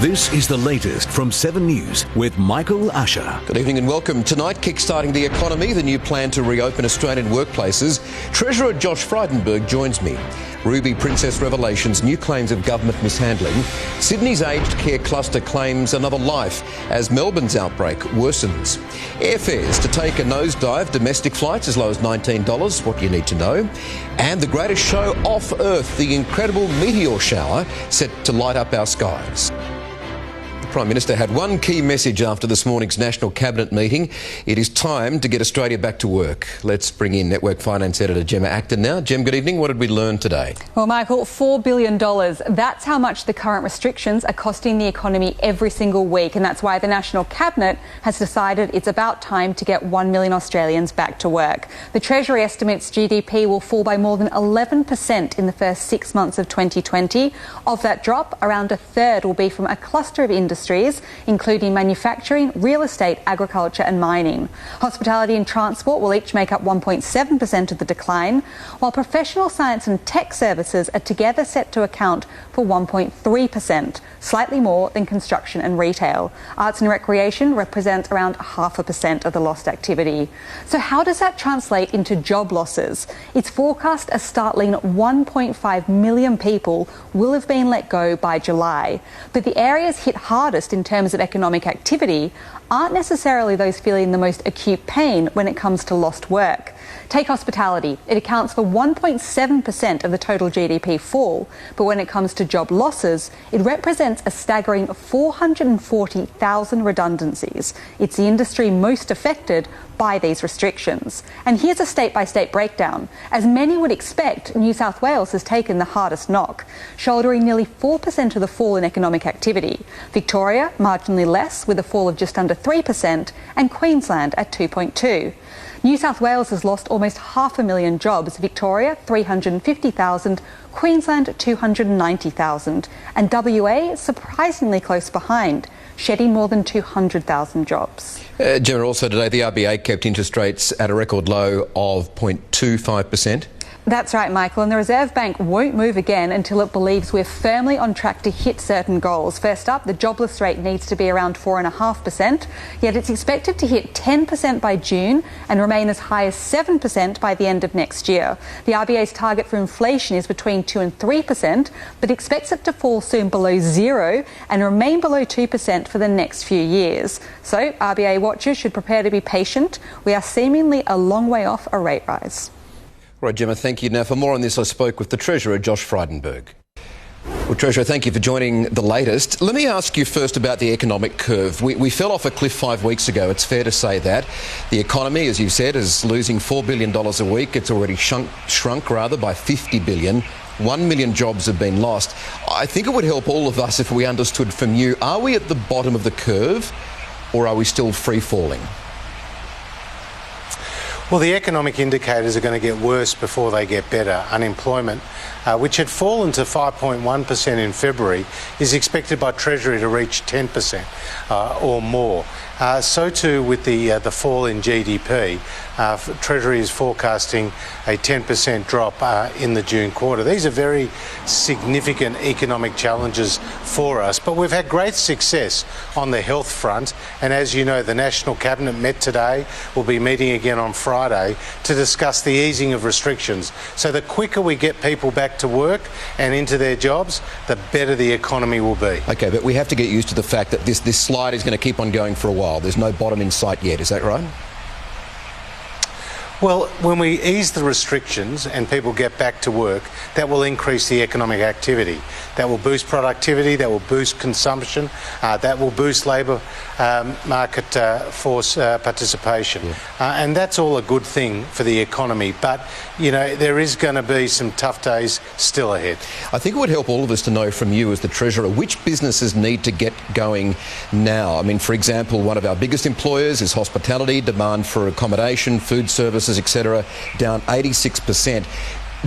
This is the latest from 7 News with Michael Usher. Good evening and welcome. Tonight, kickstarting the economy, the new plan to reopen Australian workplaces. Treasurer Josh Frydenberg joins me. Ruby Princess revelations, new claims of government mishandling. Sydney's aged care cluster claims another life as Melbourne's outbreak worsens. Airfares to take a nosedive, domestic flights as low as $19, what you need to know. And the greatest show off Earth, the incredible Meteor shower set to light up our skies. The Prime Minister had one key message after this morning's National Cabinet meeting. It is time to get Australia back to work. Let's bring in Network Finance Editor Gemma Acton now. Gem, good evening. What did we learn today? Well, Michael, $4 billion. That's how much the current restrictions are costing the economy every single week. And that's why the National Cabinet has decided it's about time to get 1 million Australians back to work. The Treasury estimates GDP will fall by more than 11% in the first 6 months of 2020. Of that drop, around a third will be from a cluster of industries, including manufacturing, real estate, agriculture and mining. Hospitality and transport will each make up 1.7% of the decline, while professional science and tech services are together set to account for 1.3%, slightly more than construction and retail. Arts and recreation represent around 0.5% of the lost activity. So how does that translate into job losses? It's forecast a startling 1.5 million people will have been let go by July. But the areas hit hardest in terms of economic activity aren't necessarily those feeling the most acute pain when it comes to lost work. Take hospitality. It accounts for 1.7% of the total GDP fall, but when it comes to job losses, it represents a staggering 440,000 redundancies. It's the industry most affected by these restrictions. And here's a state-by-state breakdown. As many would expect, New South Wales has taken the hardest knock, shouldering nearly 4% of the fall in economic activity. Victoria, marginally less, with a fall of just under 3%, and Queensland at 2.2%. New South Wales has lost almost 500,000 jobs, Victoria 350,000, Queensland 290,000, and WA surprisingly close behind, shedding more than 200,000 jobs. Gemma, also today the RBA kept interest rates at a record low of 0.25%. That's right, Michael, and the Reserve Bank won't move again until it believes we're firmly on track to hit certain goals. First up, the jobless rate needs to be around 4.5%, yet it's expected to hit 10% by June and remain as high as 7% by the end of next year. The RBA's target for inflation is between 2 and 3%, but expects it to fall soon below 0 and remain below 2% for the next few years. So RBA watchers should prepare to be patient. We are seemingly a long way off a rate rise. Right, Gemma, thank you. Now, for more on this, I spoke with the Treasurer, Josh Frydenberg. Well, Treasurer, thank you for joining the latest. Let me ask you first about the economic curve. We fell off a cliff 5 weeks ago, it's fair to say that. The economy, as you said, is losing $4 billion a week. It's already shrunk by $50 billion. 1 million jobs have been lost. I think it would help all of us if we understood from you, are we at the bottom of the curve or are we still free-falling? Well, the economic indicators are going to get worse before they get better. Unemployment, which had fallen to 5.1% in February, is expected by Treasury to reach 10% or more. So too with the fall in GDP. Treasury is forecasting a 10% drop in the June quarter. These are very significant economic challenges for us, but we've had great success on the health front, and as you know, the National Cabinet met today. We'll be meeting again on Friday to discuss the easing of restrictions. So the quicker we get people back to work and into their jobs, the better the economy will be. OK, but we have to get used to the fact that this slide is going to keep on going for a while. There's no bottom in sight yet, is that right? Well, when we ease the restrictions and people get back to work, that will increase the economic activity. That will boost productivity, that will boost consumption, that will boost labour market force participation. Yeah. And that's all a good thing for the economy. But, you know, there is going to be some tough days still ahead. I think it would help all of us to know from you as the Treasurer which businesses need to get going now. I mean, for example, one of our biggest employers is hospitality, demand for accommodation, food services, etc., down 86%.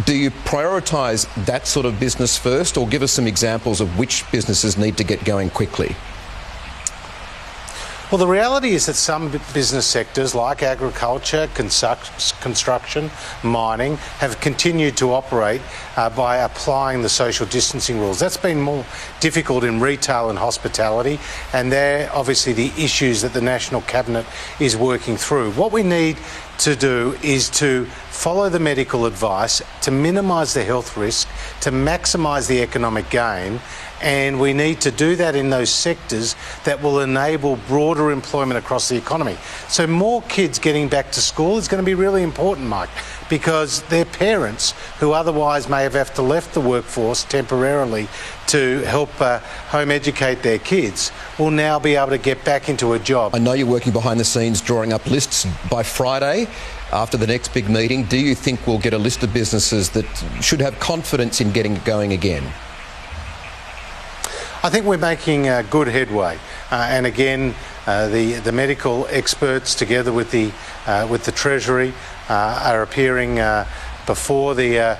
Do you prioritise that sort of business first, or give us some examples of which businesses need to get going quickly? Well, the reality is that some business sectors like agriculture, construction, mining have continued to operate by applying the social distancing rules. That's been more difficult in retail and hospitality, and they're obviously the issues that the National Cabinet is working through. What we need to do is to follow the medical advice, to minimise the health risk, to maximise the economic gain, and we need to do that in those sectors that will enable broader employment across the economy. So more kids getting back to school is going to be really important, Mike, because their parents, who otherwise may have to left the workforce temporarily to help home educate their kids, will now be able to get back into a job. I know you're working behind the scenes drawing up lists by Friday. After the next big meeting, do you think we'll get a list of businesses that should have confidence in getting going again? I think we're making good headway, and again, the medical experts, together with the Treasury, are appearing before the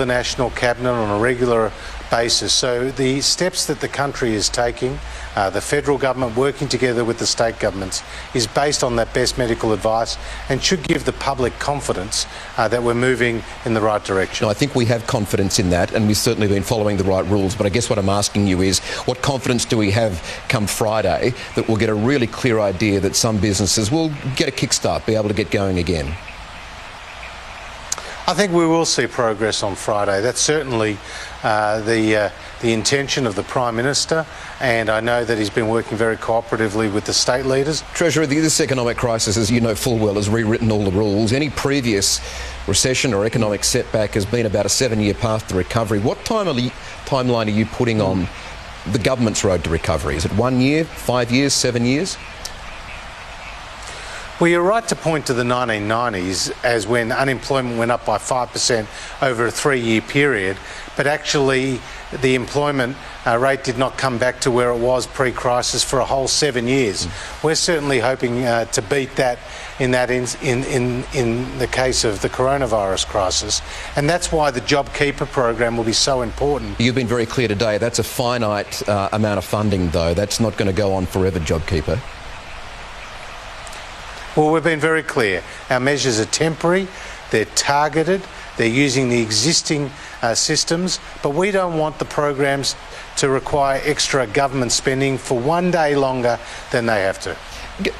National Cabinet on a regular basis. So the steps that the country is taking, the federal government working together with the state governments, is based on that best medical advice and should give the public confidence that we're moving in the right direction. No, I think we have confidence in that, and we've certainly been following the right rules. But I guess what I'm asking you is, what confidence do we have come Friday that we'll get a really clear idea that some businesses will get a kickstart, be able to get going again? I think we will see progress on Friday. That's certainly the intention of the Prime Minister, and I know that he's been working very cooperatively with the state leaders. Treasurer, this economic crisis, as you know full well, has rewritten all the rules. Any previous recession or economic setback has been about a 7-year path to recovery. What timeline are you putting on the government's road to recovery? Is it 1 year, 5 years, 7 years? Well, you're right to point to the 1990s as when unemployment went up by 5% over a 3-year period, but actually the employment rate did not come back to where it was pre-crisis for a whole 7 years. We're certainly hoping to beat that in the case of the coronavirus crisis, and that's why the JobKeeper program will be so important. You've been very clear today, that's a finite amount of funding though. That's not going to go on forever, JobKeeper. Well, we've been very clear. Our measures are temporary, they're targeted, they're using the existing systems, but we don't want the programs to require extra government spending for 1 day longer than they have to.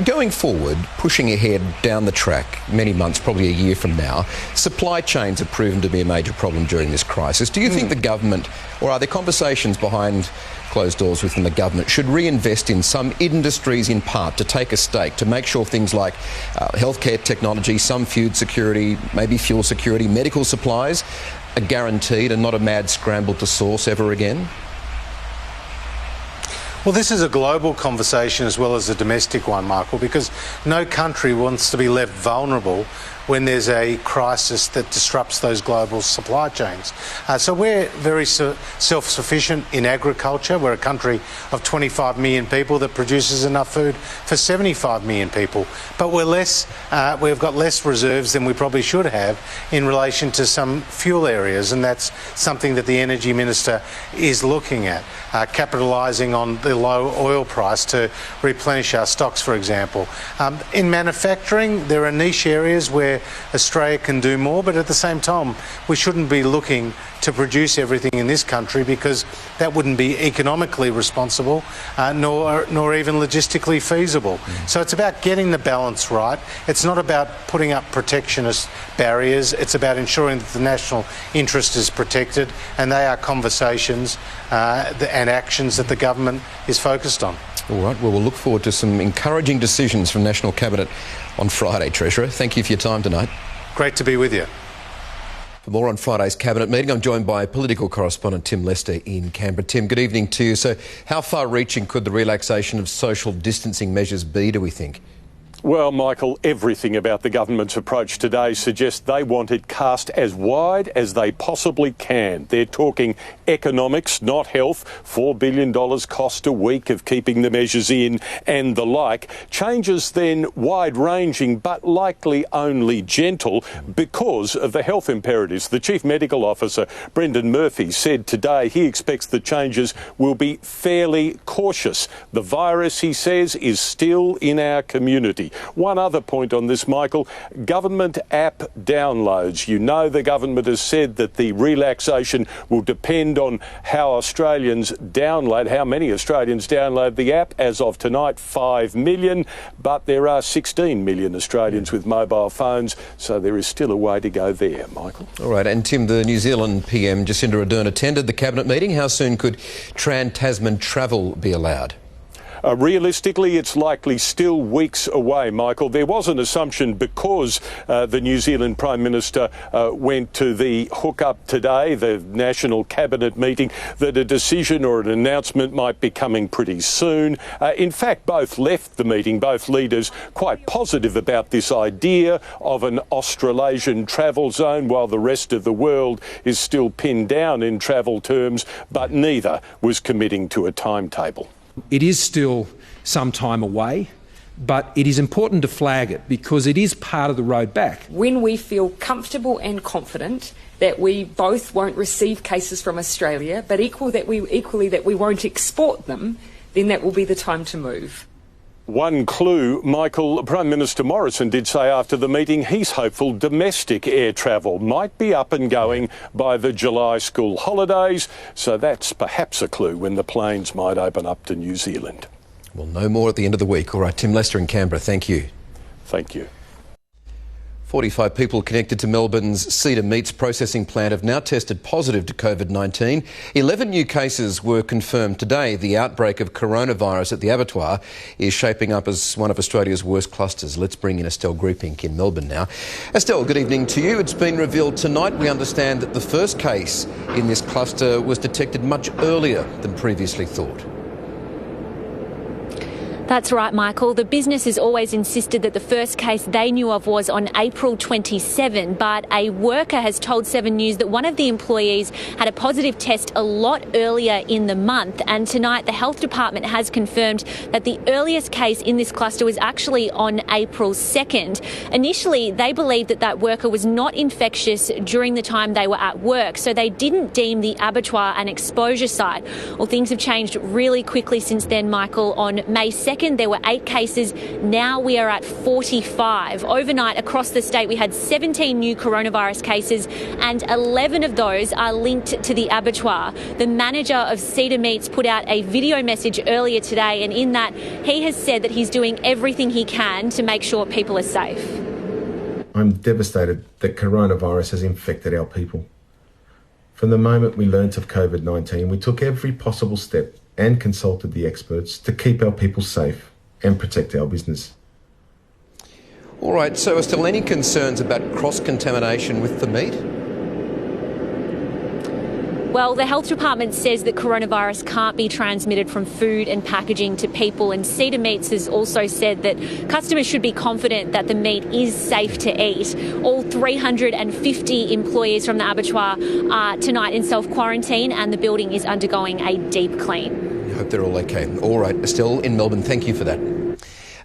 Going forward, pushing ahead down the track, many months, probably a year from now, supply chains have proven to be a major problem during this crisis. Do you think the government, or are there conversations behind closed doors within the government, should reinvest in some industries in part to take a stake, to make sure things like healthcare technology, some food security, maybe fuel security, medical supplies are guaranteed and not a mad scramble to source ever again? Well, this is a global conversation as well as a domestic one, Michael, because no country wants to be left vulnerable when there's a crisis that disrupts those global supply chains. So we're very self-sufficient in agriculture. We're a country of 25 million people that produces enough food for 75 million people. But we've got less reserves than we probably should have in relation to some fuel areas, and that's something that the Energy Minister is looking at, capitalising on the low oil price to replenish our stocks, for example. In manufacturing, there are niche areas where Australia can do more, but at the same time, we shouldn't be looking to produce everything in this country because that wouldn't be economically responsible, nor even logistically feasible. So it's about getting the balance right. It's not about putting up protectionist barriers. It's about ensuring that the national interest is protected, and they are conversations and actions that the government is focused on. All right, well, we'll look forward to some encouraging decisions from National Cabinet on Friday, Treasurer. Thank you for your time tonight. Great to be with you. For more on Friday's Cabinet meeting, I'm joined by political correspondent Tim Lester in Canberra. Tim, good evening to you. So how far-reaching could the relaxation of social distancing measures be, do we think? Well, Michael, everything about the government's approach today suggests they want it cast as wide as they possibly can. They're talking economics, not health, $4 billion cost a week of keeping the measures in and the like. Changes then wide-ranging but likely only gentle because of the health imperatives. The Chief Medical Officer, Brendan Murphy, said today he expects the changes will be fairly cautious. The virus, he says, is still in our community. One other point on this, Michael, government app downloads. You know the government has said that the relaxation will depend on how Australians download, how many Australians download the app. As of tonight, 5 million, but there are 16 million Australians with mobile phones, so there is still a way to go there, Michael. All right, and Tim, the New Zealand PM, Jacinda Ardern, attended the Cabinet meeting. How soon could Trans-Tasman travel be allowed? Realistically, it's likely still weeks away, Michael. There was an assumption because the New Zealand Prime Minister went to the hookup today, the National Cabinet meeting, that a decision or an announcement might be coming pretty soon. In fact, both left the meeting, both leaders, quite positive about this idea of an Australasian travel zone, while the rest of the world is still pinned down in travel terms, but neither was committing to a timetable. It is still some time away, but it is important to flag it because it is part of the road back. When we feel comfortable and confident that we both won't receive cases from Australia, but equally that we won't export them, then that will be the time to move. One clue, Michael, Prime Minister Morrison did say after the meeting he's hopeful domestic air travel might be up and going by the July school holidays, so that's perhaps a clue when the planes might open up to New Zealand. We'll know more at the end of the week. All right, Tim Lester in Canberra, thank you. Thank you. 45 people connected to Melbourne's Cedar Meats processing plant have now tested positive to COVID-19. 11 new cases were confirmed today. The outbreak of coronavirus at the abattoir is shaping up as one of Australia's worst clusters. Let's bring in Estelle Groupink in Melbourne now. Estelle, good evening to you. It's been revealed tonight, we understand, that the first case in this cluster was detected much earlier than previously thought. That's right, Michael. The business has always insisted that the first case they knew of was on April 27, but a worker has told 7 News that one of the employees had a positive test a lot earlier in the month, and tonight the Health Department has confirmed that the earliest case in this cluster was actually on April 2nd. Initially, they believed that that worker was not infectious during the time they were at work, so they didn't deem the abattoir an exposure site. Well, things have changed really quickly since then, Michael. On May 2nd, there were 8 cases. Now we are at 45. Overnight across the state, we had 17 new coronavirus cases and 11 of those are linked to the abattoir. The manager of Cedar Meats put out a video message earlier today, and in that he has said that he's doing everything he can to make sure people are safe. I'm devastated that coronavirus has infected our people. From the moment we learnt of COVID-19, we took every possible step and consulted the experts to keep our people safe and protect our business. All right, so are still any concerns about cross-contamination with the meat? Well, the Health Department says that coronavirus can't be transmitted from food and packaging to people, and Cedar Meats has also said that customers should be confident that the meat is safe to eat. All 350 employees from the abattoir are tonight in self-quarantine, and the building is undergoing a deep clean. I hope they're all okay. All right, Estelle in Melbourne, thank you for that.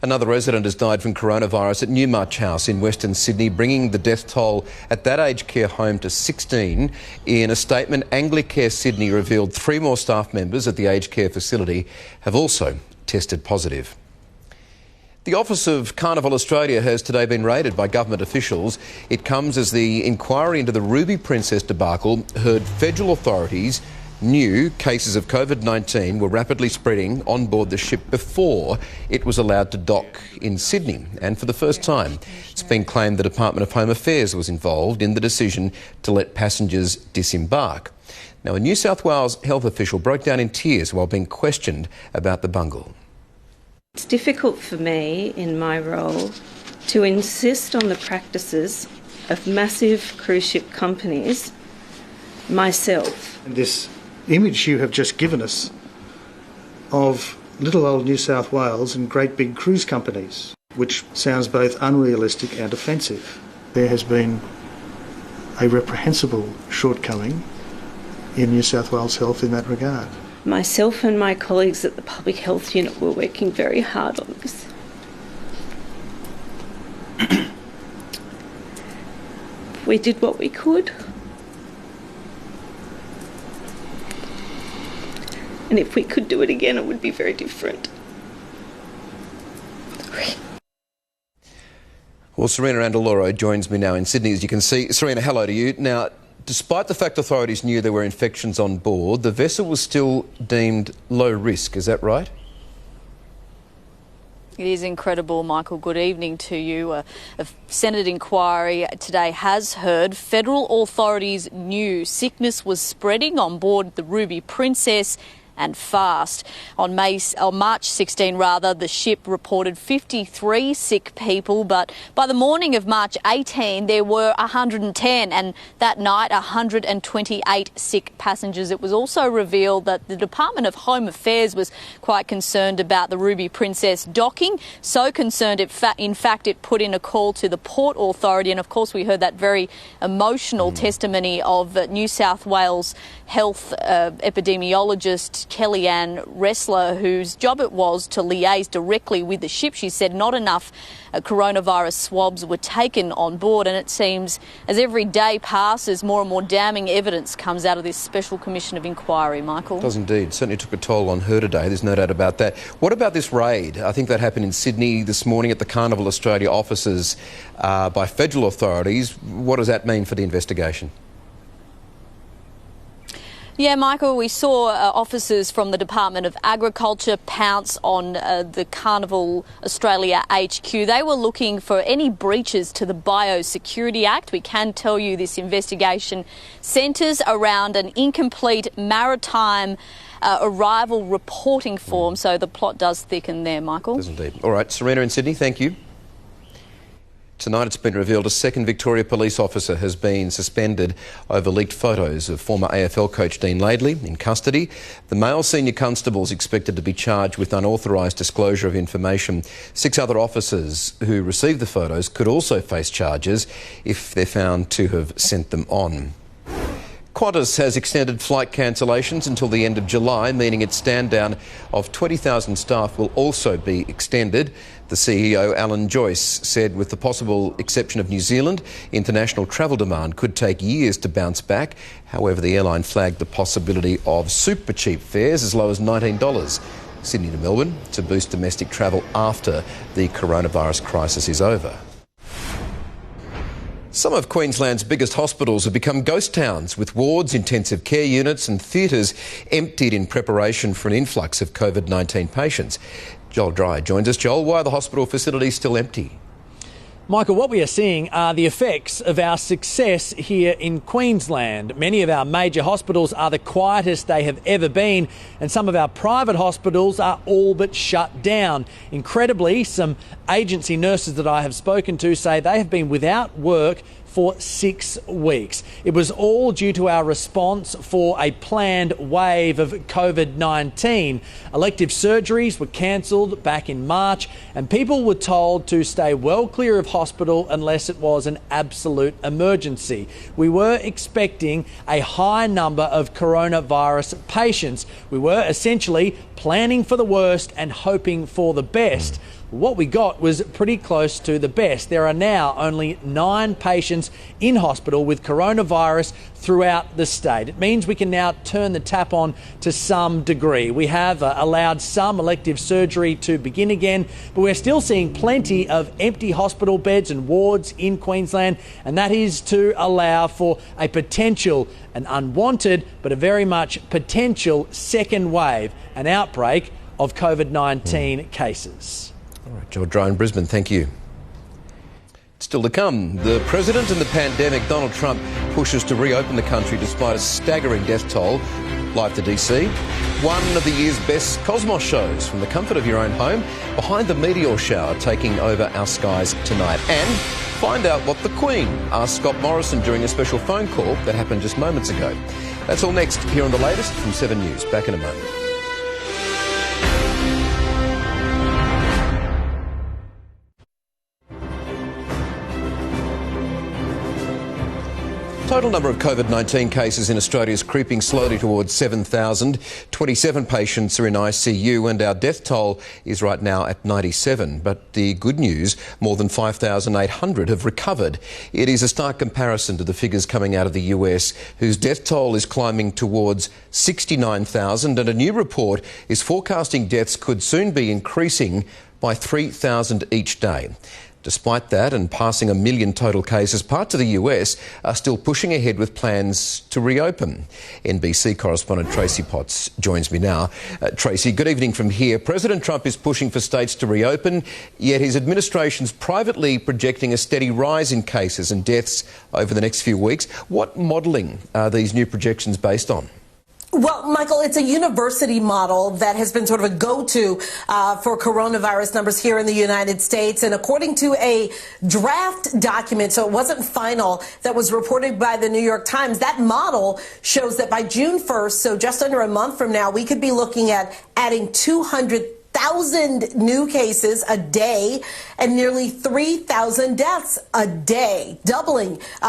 Another resident has died from coronavirus at Newmarch House in Western Sydney, bringing the death toll at that aged care home to 16. In a statement, Anglicare Sydney revealed 3 more staff members at the aged care facility have also tested positive. The Office of Carnival Australia has today been raided by government officials. It comes as the inquiry into the Ruby Princess debacle heard federal authorities knew cases of COVID-19 were rapidly spreading on board the ship before it was allowed to dock in Sydney. And for the first time, it's been claimed the Department of Home Affairs was involved in the decision to let passengers disembark. Now, a New South Wales health official broke down in tears while being questioned about the bungle. It's difficult for me in my role to insist on the practices of massive cruise ship companies myself. And this image you have just given us of little old New South Wales and great big cruise companies. which sounds both unrealistic and offensive. There has been a reprehensible shortcoming in New South Wales Health in that regard. Myself and my colleagues at the Public Health Unit were working very hard on this. We did what we could. And if we could do it again, it would be very different. Well, Serena Andaloro joins me now in Sydney, as you can see. Serena, hello to you. Now, despite the fact authorities knew there were infections on board, the vessel was still deemed low risk. Is that right? It is incredible, Michael. Good evening to you. A Senate inquiry today has heard federal authorities knew sickness was spreading on board the Ruby Princess and fast. On March 16, the ship reported 53 sick people, but by the morning of March 18, there were 110, and that night, 128 sick passengers. It was also revealed that the Department of Home Affairs was quite concerned about the Ruby Princess docking, so concerned, in fact, it put in a call to the Port Authority, and of course we heard that very emotional testimony of New South Wales health epidemiologist Kellyanne Ressler, whose job it was to liaise directly with the ship. She said not enough coronavirus swabs were taken on board, and it seems as every day passes, more and more damning evidence comes out of this Special Commission of Inquiry, Michael. It does indeed. Certainly took a toll on her today, there's no doubt about that. What about this raid? I think that happened in Sydney this morning at the Carnival Australia offices by federal authorities. What does that mean for the investigation? Yeah, Michael, we saw officers from the Department of Agriculture pounce on the Carnival Australia HQ. They were looking for any breaches to the Biosecurity Act. We can tell you this investigation centres around an incomplete maritime arrival reporting form, so the plot does thicken there, Michael. Does indeed. All right, Serena in Sydney, thank you. Tonight it's been revealed a second Victoria police officer has been suspended over leaked photos of former AFL coach Dean Laidley in custody. The male senior constable is expected to be charged with unauthorised disclosure of information. 6 other officers who received the photos could also face charges if they're found to have sent them on. Qantas has extended flight cancellations until the end of July, meaning its stand down of 20,000 staff will also be extended. The CEO, Alan Joyce, said with the possible exception of New Zealand, international travel demand could take years to bounce back. However, the airline flagged the possibility of super cheap fares as low as $19 Sydney to Melbourne to boost domestic travel after the coronavirus crisis is over. Some of Queensland's biggest hospitals have become ghost towns, with wards, intensive care units and theatres emptied in preparation for an influx of COVID-19 patients. Joel Dry joins us. Joel, why are the hospital facilities still empty? Michael, what we are seeing are the effects of our success here in Queensland. Many of our major hospitals are the quietest they have ever been, and some of our private hospitals are all but shut down. Incredibly, some agency nurses that I have spoken to say they have been without work for 6 weeks. It was all due to our response for a planned wave of COVID-19. Elective surgeries were cancelled back in March, and people were told to stay well clear of hospital unless it was an absolute emergency. We were expecting a high number of coronavirus patients. We were essentially planning for the worst and hoping for the best. What we got was pretty close to the best. There are now only 9 patients in hospital with coronavirus throughout the state. It means we can now turn the tap on to some degree. We have allowed some elective surgery to begin again, but we're still seeing plenty of empty hospital beds and wards in Queensland, and that is to allow for a potential, an unwanted, but a very much potential second wave, an outbreak of COVID-19 cases. All right, Joel Dry in Brisbane, thank you. Still to come, the President and the pandemic. Donald Trump pushes to reopen the country despite a staggering death toll. Live to DC. One of the year's best Cosmos shows from the comfort of your own home. Behind the Meteor shower taking over our skies tonight. And find out what the Queen asked Scott Morrison during a special phone call that happened just moments ago. That's all next here on The Latest from 7 News. Back in a moment. Total number of COVID-19 cases in Australia is creeping slowly towards 7,000. 27 patients are in ICU and our death toll is right now at 97. But the good news, more than 5,800 have recovered. It is a stark comparison to the figures coming out of the US, whose death toll is climbing towards 69,000, and a new report is forecasting deaths could soon be increasing by 3,000 each day. Despite that, and passing 1 million total cases, parts of the US are still pushing ahead with plans to reopen. NBC correspondent Tracy Potts joins me now. Tracy, good evening from here. President Trump is pushing for states to reopen, yet his administration's privately projecting a steady rise in cases and deaths over the next few weeks. What modelling are these new projections based on? Well, Michael, it's a university model that has been sort of a go-to for coronavirus numbers here in the United States. And according to a draft document, so it wasn't final, that was reported by the New York Times, that model shows that by June 1st, so just under a month from now, we could be looking at adding 200,000 new cases a day and nearly 3,000 deaths a day,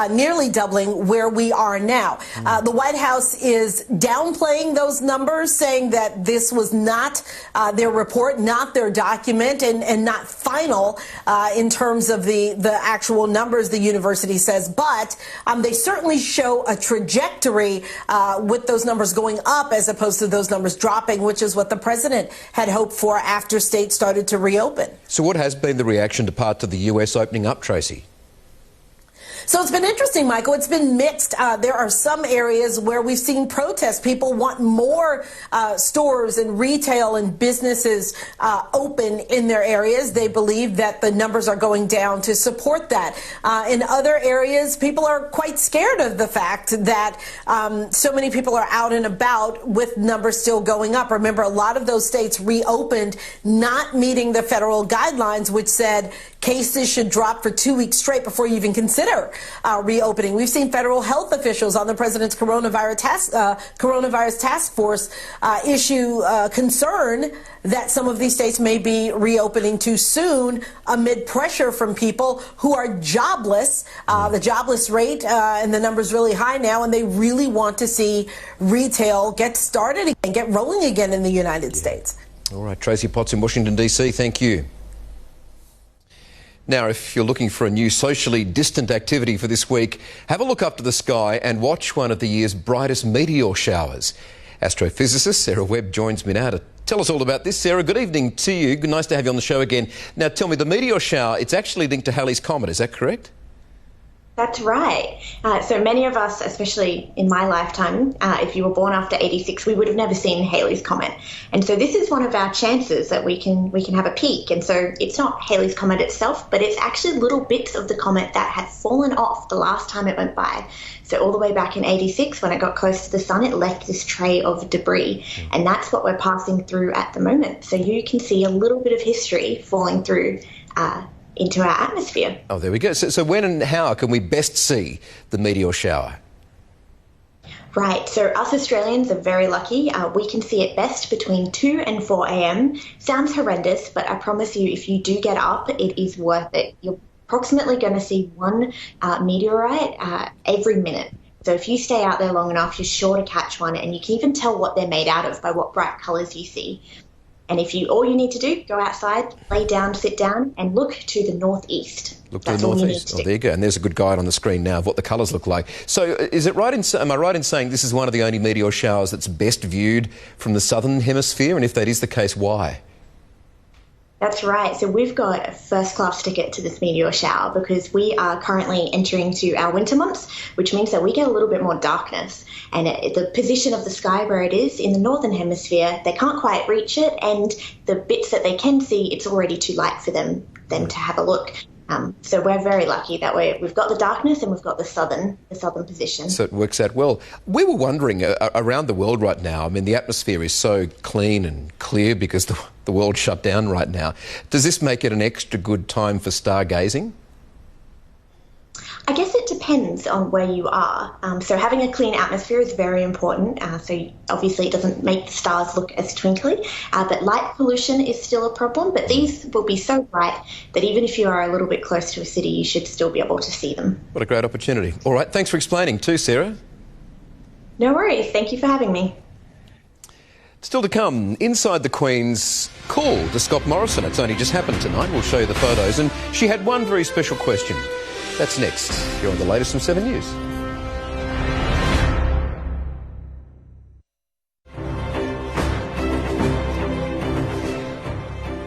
nearly doubling where we are now. The White House is downplaying those numbers, saying that this was not their report, not their document, and not final in terms of the actual numbers, the university says. But they certainly show a trajectory with those numbers going up as opposed to those numbers dropping, which is what the president had hoped for after states started to reopen. So what has been the reaction to parts of the US opening up, Tracy? So it's been interesting, Michael. It's been mixed. There are some areas where we've seen protests. People want more stores and retail and businesses open in their areas. They believe that the numbers are going down to support that. In other areas, people are quite scared of the fact that so many people are out and about with numbers still going up. Remember, a lot of those states reopened not meeting the federal guidelines, which said cases should drop for 2 weeks straight before you even consider reopening. We've seen federal health officials on the president's coronavirus task force issue concern that some of these states may be reopening too soon amid pressure from people who are jobless. The jobless rate and the number's really high now, and they really want to see retail get started and get rolling again in the United States. All right, Tracy Potts in Washington, D.C., thank you. Now, if you're looking for a new socially distant activity for this week, have a look up to the sky and watch one of the year's brightest meteor showers. Astrophysicist Sarah Webb joins me now to tell us all about this. Sarah, good evening to you. Nice to have you on the show again. Now, tell me, the meteor shower, it's actually linked to Halley's Comet, is that correct? That's right. So many of us, especially in my lifetime, if you were born after 86, we would have never seen Halley's Comet. And so this is one of our chances that we can have a peek. And so it's not Halley's Comet itself, but it's actually little bits of the comet that had fallen off the last time it went by. So all the way back in 86, when it got close to the sun, it left this tray of debris. And that's what we're passing through at the moment. So you can see a little bit of history falling through into our atmosphere. Oh, there we go. So when and how can we best see the meteor shower? Right, so us Australians are very lucky. We can see it best between 2 and 4 a.m. Sounds horrendous, but I promise you, if you do get up, it is worth it. You're approximately going to see one meteorite every minute. So if you stay out there long enough, you're sure to catch one, and you can even tell what they're made out of by what bright colours you see. And if all you need to do, go outside, lay down, sit down, and look to the northeast. Look to the northeast. Oh, there you go. And there's a good guide on the screen now of what the colours look like. So am I right in saying this is one of the only meteor showers that's best viewed from the southern hemisphere? And if that is the case, why? That's right. So we've got a first-class ticket to this meteor shower because we are currently entering to our winter months, which means that we get a little bit more darkness. And the position of the sky where it is in the northern hemisphere, they can't quite reach it, and the bits that they can see, it's already too light for them to have a look. So we're very lucky that we've got the darkness and we've got the southern position. So it works out well. We were wondering, around the world right now, I mean, the atmosphere is so clean and clear because the world's shut down right now. Does this make it an extra good time for stargazing? I guess it depends depends on where you are. So having a clean atmosphere is very important. So obviously it doesn't make the stars look as twinkly, but light pollution is still a problem. But these will be so bright that even if you are a little bit close to a city, you should still be able to see them. What a great opportunity. All right, thanks for explaining too, Sarah. No worries. Thank you for having me. Still to come, inside the Queen's call to Scott Morrison. It's only just happened tonight. We'll show you the photos. And she had one very special question. That's next. You're on the latest from 7 News.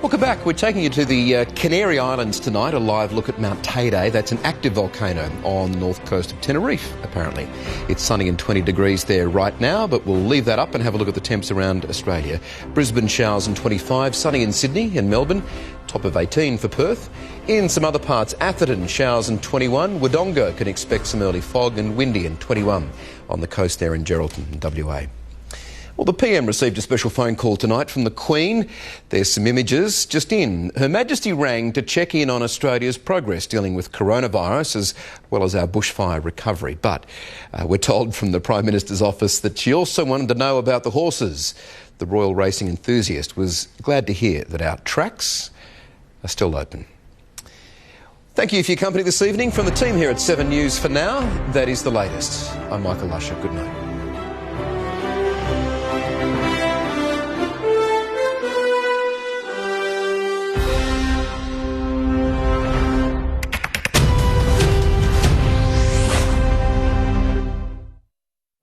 Welcome back. We're taking you to the Canary Islands tonight, a live look at Mount Teide. That's an active volcano on the north coast of Tenerife, apparently. It's sunny and 20 degrees there right now, but we'll leave that up and have a look at the temps around Australia. Brisbane showers and 25, sunny in Sydney and Melbourne, top of 18 for Perth. In some other parts, Atherton showers and 21. Wodonga can expect some early fog and windy and 21 on the coast there in Geraldton and WA. Well, the PM received a special phone call tonight from the Queen. There's some images just in. Her Majesty rang to check in on Australia's progress dealing with coronavirus as well as our bushfire recovery. But we're told from the Prime Minister's office that she also wanted to know about the horses. The royal racing enthusiast was glad to hear that our tracks are still open. Thank you for your company this evening. From the team here at 7 News for now, that is the latest. I'm Michael Usher. Good night.